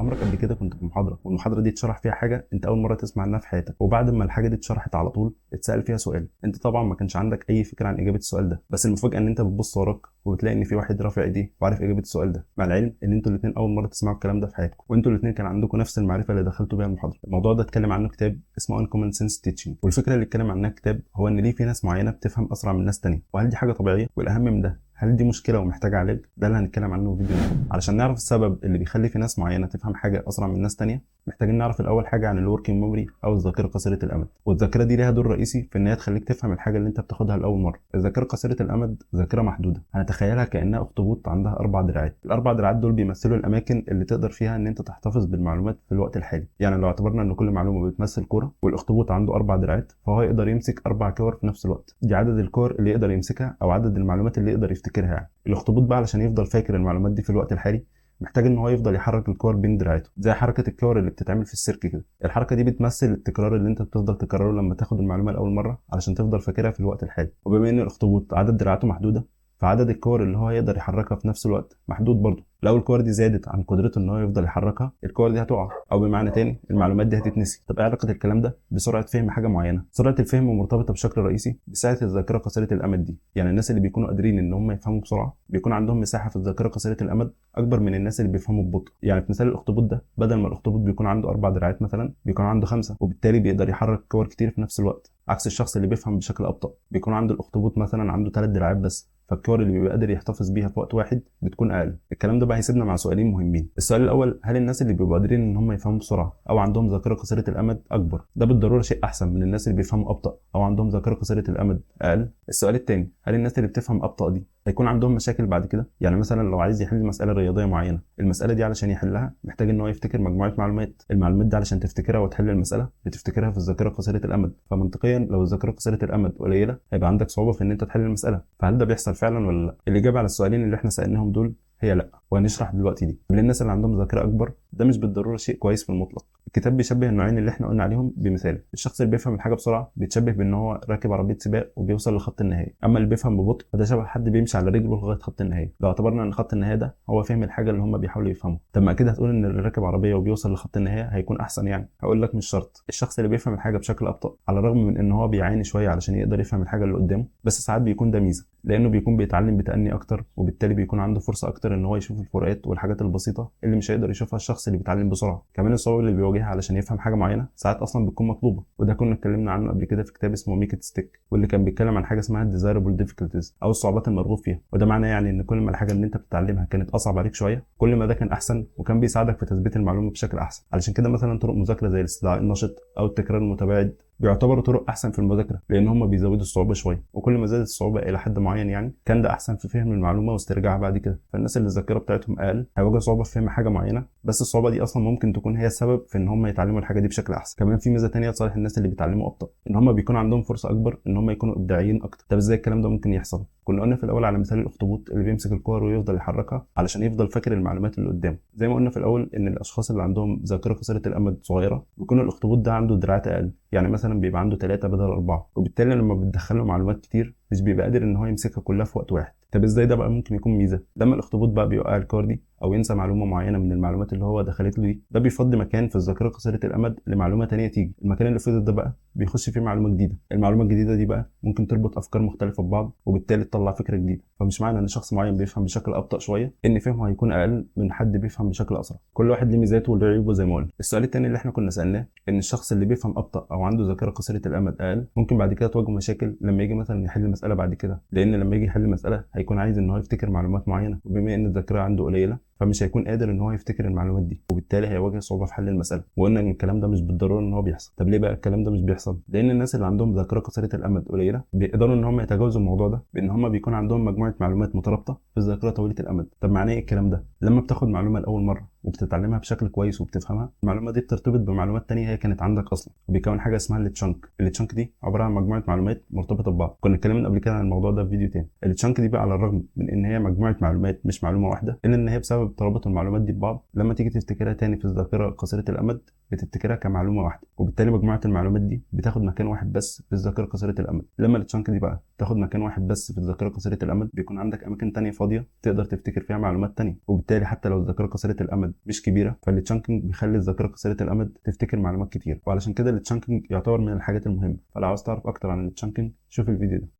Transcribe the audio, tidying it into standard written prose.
عمرك قبل كده كنت في محاضره والمحاضره دي اتشرح فيها حاجه انت اول مره تسمع عنها في حياتك، وبعد ما الحاجه دي اتشرحت على طول اتسال فيها سؤال انت طبعا ما كانش عندك اي فكره عن اجابه السؤال ده، بس المفاجاه ان انت بتبص وراك وبتلاقي ان في واحد رافع ايديه وعارف اجابه السؤال ده، مع العلم ان انتوا الاثنين اول مره تسمعوا الكلام ده في حياتكم، وانتوا الاثنين كان عندكم نفس المعرفه اللي دخلتوا بيها المحاضره. الموضوع ده اتكلم عنه كتاب اسمه Uncommon Sense Teaching، والفكره اللي اتكلم عنها الكتاب هو ان ليه في ناس معينه بتفهم اسرع من ناس ثانيه، وهل دي حاجه طبيعيه؟ والاهم من ده، هل دي مشكله ومحتاجه علاج؟ ده اللي هنتكلم عنه في فيديو النهارده. علشان نعرف السبب اللي بيخلي في ناس معينه تفهم حاجه اسرع من ناس ثانيه، محتاجين نعرف الاول حاجه عن الوركينج ميموري او الذاكره قصيره الامد، والذاكره دي ليها دور رئيسي في ان هي تخليك تفهم الحاجه اللي انت بتاخدها لاول مره. الذاكره قصيره الامد ذاكره محدوده، هنتخيلها كانها اخطبوط عندها 4 دراعات. الاربع دراعات دول بيمثلوا الاماكن اللي تقدر فيها ان انت تحتفظ بالمعلومات في الوقت الحالي. يعني لو اعتبرنا ان كل معلومه بتمثل كوره والاخطبوط عنده 4 دراعات، فهو يقدر يمسك 4 كور في نفس الوقت. دي عدد الكور اللي يقدر يمسكها او عدد المعلومات اللي يقدر يفتكرها. يعني الاخطبوط بقى علشان يفضل فاكر المعلومات دي في الوقت الحالي محتاج ان هو يفضل يحرك الكور بين دراعاته، زي حركه الكور اللي بتتعمل في السيرك كده. الحركه دي بتمثل التكرار اللي انت بتفضل تكرره لما تاخد المعلومه لاول مره علشان تفضل فاكرها في الوقت الحالي. وبما ان الاخطبوط عدد دراعاته محدوده، فعدد الكور اللي هو يقدر يحركها في نفس الوقت محدود برضه. لو الكور دي زادت عن قدرته ان هو يفضل يحركها، الكور دي هتقع، او بمعنى تاني المعلومات دي هتتنسي. طب ايه علاقه الكلام ده بسرعه فهم حاجه معينه؟ سرعه الفهم مرتبطه بشكل رئيسي بسعه الذاكره قصيره الامد دي. يعني الناس اللي بيكونوا قادرين ان هم يفهموا بسرعه بيكون عندهم مساحه في الذاكره قصيره الامد اكبر من الناس اللي بيفهموا ببطء. يعني في مثال الاخطبوط ده، بدل ما الاخطبوط بيكون عنده 4 دراعات مثلا، بيكون عنده 5، وبالتالي بيقدر يحرك كور كتير في نفس الوقت. عكس الشخص اللي بيفهم بشكل ابطا، بيكون عنده الاخطبوط مثلا عنده 3 دراعات بس، فالكور اللي بيبقى قادر يحتفظ بيها في وقت واحد بتكون اقل. الكلام ده بقى هيسيبنا مع سؤالين مهمين. السؤال الاول، هل الناس اللي بيبقوا قادرين ان هم يفهموا بسرعه او عندهم ذاكره قصيره الامد اكبر ده بالضروره شيء احسن من الناس اللي بيفهموا ابطا او عندهم ذاكره قصيره الامد اقل؟ السؤال الثاني، هل الناس اللي بتفهم ابطا دي هيكون عندهم مشاكل بعد كده؟ يعني مثلا لو عايز يحل مساله رياضيه معينه، المساله دي علشان يحلها محتاج ان هو يفتكر مجموعه معلومات، المعلومات دي علشان تفتكرها وتحل المساله بتفتكرها في الذاكره قصيره الامد، فمنطقيا لو الذاكره قصيره الامد قليله هيبقى عندك صعوبه في ان انت تحل المساله. فهل ده بيحصل فعلا ولا لا؟ الاجابه على السؤالين اللي احنا سالناهم دول هي لا، وهنشرح دلوقتي دي. للناس اللي عندهم ذاكره اكبر ده مش بالضروره شيء كويس في المطلق. الكتاب بيشبه النوعين اللي احنا قلنا عليهم بمثال. الشخص اللي بيفهم الحاجه بسرعه بيتشبه بان هو راكب عربيه سباق وبيوصل لخط النهايه، اما اللي بيفهم ببطء فده شبه حد بيمشي على رجله لغايه خط النهايه. لو اعتبرنا ان خط النهايه ده هو فهم الحاجه اللي هم بيحاولوا يفهموها، طب ما اكيد هتقول ان اللي راكب عربيه وبيوصل لخط النهايه هيكون احسن. يعني هقول لك مش شرط. الشخص اللي بيفهم الحاجه بشكل ابطا على الرغم من ان هو بيعاني شويه علشان يقدر يفهم الحاجه اللي قدامه، بس ساعات بيكون ده ميزه، لانه بيكون بيتعلم بتأني اكتر، وبالتالي بيكون عنده فرصه اكتر ان هو يشوف الفروقات والحاجات البسيطه اللي مش هيقدر يشوفها الشخص اللي بيتعلم بسرعه. كمان الصعوبه اللي بيواجهها علشان يفهم حاجه معينه ساعات اصلا بتكون مطلوبه، وده كنا اتكلمنا عنه قبل كده في كتاب اسمه ميك ات ستيك، واللي كان بيتكلم عن حاجه اسمها الديزايربل ديفيكولتيز او الصعوبات المرغوب فيها. وده معناه يعني ان كل ما الحاجه اللي انت بتتعلمها كانت اصعب عليك شويه، كل ما ده كان احسن وكان بيساعدك في تثبيت المعلومه بشكل احسن. علشان كده مثلا طرق مذاكره زي الاستدعاء النشط او التكرار المتباعد بيعتبروا طرق احسن في المذاكره، لان هم بيزودوا الصعوبه شويه، وكل ما زادت الصعوبه الى حد معين يعني كان ده احسن في فهم المعلومه واسترجاعها بعد كده. فالناس اللي الذاكره بتاعتهم اقل هيواجهوا صعوبه في فهم حاجه معينه، بس الصعوبه دي اصلا ممكن تكون هي السبب في ان هم يتعلموا الحاجه دي بشكل احسن. كمان في ميزه ثانيه لصالح الناس اللي بيتعلموا ابطا، ان هم بيكون عندهم فرصه اكبر ان هم يكونوا ابداعيين اكتر. طب ازاي الكلام ده ممكن يحصل؟ كنا قلنا في الاول على مثال الاخطبوط اللي بيمسك الكور ويفضل يحركها علشان يفضل فاكر المعلومات اللي قدامه. زي ما قلنا في الاول ان الاشخاص اللي عندهم ذاكره قصيره الامد صغيره بيكون الاخطبوط ده عنده دراعات اقل، يعني مثلا بيبقى عنده 3 بدل 4، وبالتالي لما بتدخله معلومات كتير مش بيبقى قادر ان هو يمسكها كلها في وقت واحد. طب ازاي ده بقى ممكن يكون ميزه؟ لما الاخطبوط بقى بيوقع الكور دي او ينسى معلومه معينه من المعلومات اللي هو دخلت له دي، ده بيفضي مكان في الذاكره قصيره الامد لمعلومه ثانيه تيجي. المكان اللي فضل ده بقى بيخش فيه معلومه جديده. المعلومه الجديده دي بقى ممكن تربط افكار مختلفه ببعض وبالتالي تطلع فكره جديده. فمش معنى ان شخص معين بيفهم بشكل ابطا شويه ان فهمه هيكون اقل من حد بيفهم بشكل اسرع. كل واحد ليه ميزاته وليه عيوبه زي ما قلنا. السؤال الثاني اللي احنا كنا سالناه، ان الشخص اللي بيفهم ابطا او عنده ذاكره قصيره الامد اقل ممكن بعد كده تواجهه مشاكل لما يجي مثلا يحل المساله بعد كده، لان لما يجي يحل مساله هيكون عايز ان هو يفتكر معلومات معينه، وبما ان الذاكره عنده قليله فمش هيكون قادر ان هو يفتكر المعلومات دي، وبالتالي هيواجه صعوبه في حل المساله. وقلنا ان الكلام ده مش بالضروره ان هو بيحصل. طب ليه بقى الكلام ده مش بيحصل؟ لان الناس اللي عندهم ذاكره قصيره الامد قليله بيقدروا ان هم يتجاوزوا الموضوع ده بان هم بيكون عندهم مجموعه معلومات مترابطه في الذاكره طويله الامد. طب معناه ايه الكلام ده؟ لما بتاخد معلومه لاول مره وبتتعلمها بشكل كويس وبتفهمها، المعلومه دي بترتبط بمعلومات ثانيه هي كانت عندك اصلا، وبيكون حاجه اسمها التشانك دي عباره عن مجموعه معلومات مرتبطه ببعض. كنا اتكلمنا قبل كده عن الموضوع ده في فيديو تاني. التشانك دي بقى على الرغم من ان هي مجموعه معلومات مش معلومه واحده، الا ان هي بسبب بسبب ترابط المعلومات دي ببعض، لما تيجي تفتكرها تاني في الذاكره قصيره الامد بتفتكرها كمعلومه واحده، وبالتالي مجموعه المعلومات دي بتاخد مكان واحد بس في الذاكره قصيره الامد. لما التشانك دي بقى تاخد مكان واحد بس في الذاكره قصيره الامد بيكون عندك اماكن تانية فاضيه تقدر تفتكر فيها معلومات تانية، وبالتالي حتى لو الذاكره قصيره الامد مش كبيره فالتشانكينج بيخلي الذاكره قصيره الامد تفتكر معلومات كتير، وعلشان كده التشانكينج يعتبر من الحاجات المهمه. فلو عاوز تعرف اكتر عن التشانكينج شوف الفيديو ده.